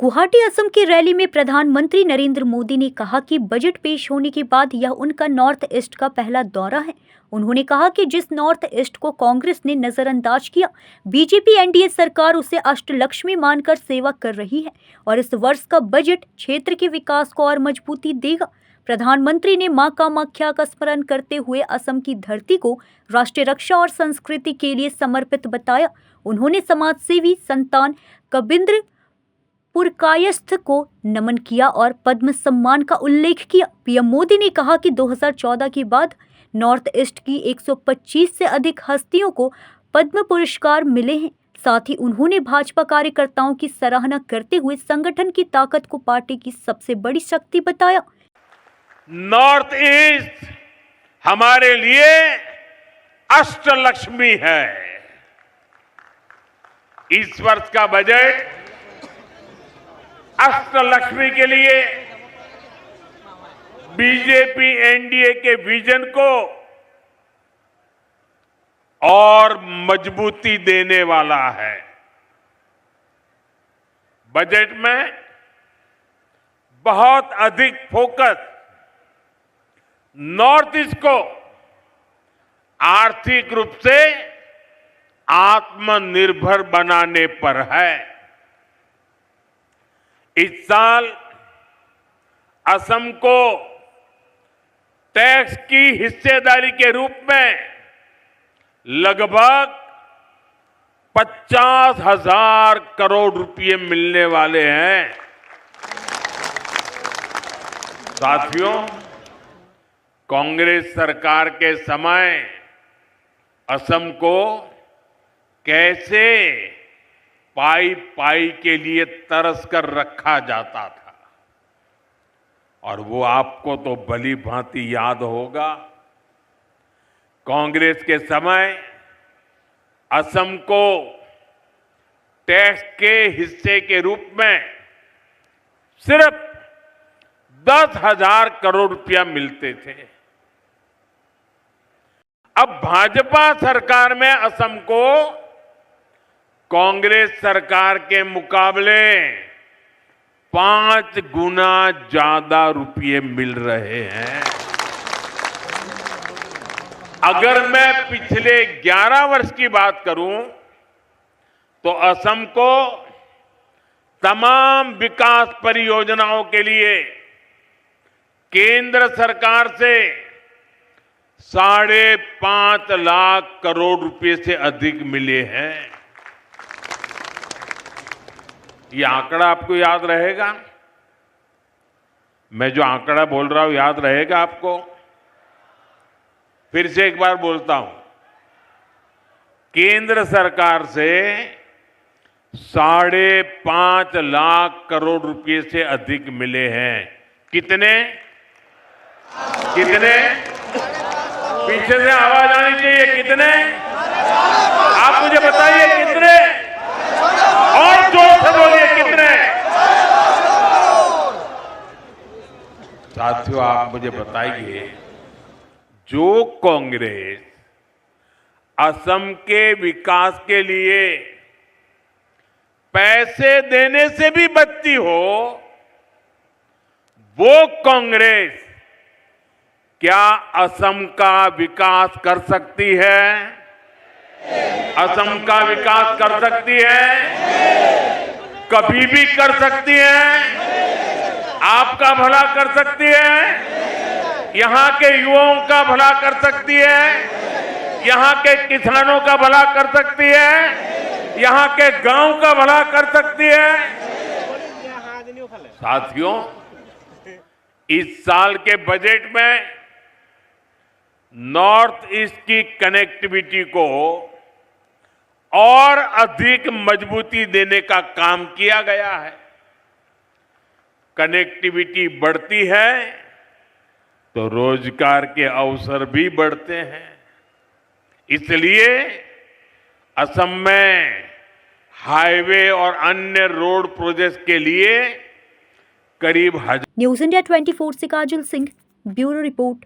गुवाहाटी असम की रैली में प्रधानमंत्री नरेंद्र मोदी ने कहा कि बजट पेश होने के बाद यह उनका नॉर्थ ईस्ट का पहला दौरा है। उन्होंने कहा कि जिस नॉर्थ ईस्ट को कांग्रेस ने नजरअंदाज किया, बीजेपी एनडीए सरकार उसे अष्टलक्ष्मी मानकर सेवा कर रही है और इस वर्ष का बजट क्षेत्र के विकास को और मजबूती देगा। प्रधानमंत्री ने मां कामाख्या का स्मरण करते हुए असम की धरती को राष्ट्रीय रक्षा और संस्कृति के लिए समर्पित बताया। उन्होंने समाजसेवी संतान कबिंद्र पुरकायस्थ को नमन किया और पद्म सम्मान का उल्लेख किया। पीएम मोदी ने कहा कि 2014 के बाद नॉर्थ ईस्ट की 125 से अधिक हस्तियों को पद्म पुरस्कार मिले हैं। साथ ही उन्होंने भाजपा कार्यकर्ताओं की सराहना करते हुए संगठन की ताकत को पार्टी की सबसे बड़ी शक्ति बताया। नॉर्थ ईस्ट हमारे लिए अष्टलक्ष्मी है। इस वर्ष का बजट अष्टलक्ष्मी के लिए बीजेपी एनडीए के विजन को और मजबूती देने वाला है। बजट में बहुत अधिक फोकस नॉर्थ ईस्ट को आर्थिक रूप से आत्मनिर्भर बनाने पर है। इस साल असम को टैक्स की हिस्सेदारी के रूप में लगभग 50,000 करोड़ रुपए मिलने वाले हैं। साथियों, कांग्रेस सरकार के समय असम को कैसे पाई पाई के लिए तरस कर रखा जाता था और वो आपको तो भली भांति याद होगा। कांग्रेस के समय असम को टैक्स के हिस्से के रूप में सिर्फ 10,000 करोड़ रुपया मिलते थे। अब भाजपा सरकार में असम को कांग्रेस सरकार के मुकाबले 5 गुना ज्यादा रुपये मिल रहे हैं। अगर मैं पिछले 11 वर्ष की बात करूं तो असम को तमाम विकास परियोजनाओं के लिए केंद्र सरकार से 5.5 लाख करोड़ रुपए से अधिक मिले हैं। ये आंकड़ा आपको याद रहेगा? मैं जो आंकड़ा बोल रहा हूं याद रहेगा आपको? फिर से एक बार बोलता हूं। केंद्र सरकार से 5.5 लाख करोड़ रुपए से अधिक मिले हैं। कितने? पीछे से आवाज आनी चाहिए। कितने? आप मुझे बताइए कितने? और जोर से बोलिए कितने? साथियों, आप मुझे बताइए, जो कांग्रेस असम के विकास के लिए पैसे देने से भी बचती हो, वो कांग्रेस क्या असम का विकास कर सकती है? असम का विकास कर सकती है? कभी भी कर सकती है? आपका भला कर सकती है? यहां के युवाओं का भला कर सकती है? यहां के किसानों का भला कर सकती है? यहां के गांव का भला कर सकती है? साथियों, इस साल के बजट में नॉर्थ ईस्ट की कनेक्टिविटी को और अधिक मजबूती देने का काम किया गया है। कनेक्टिविटी बढ़ती है तो रोजगार के अवसर भी बढ़ते हैं। इसलिए असम में हाईवे और अन्य रोड प्रोजेक्ट के लिए करीब न्यूज़ इंडिया 24 से काजल सिंह, ब्यूरो रिपोर्ट।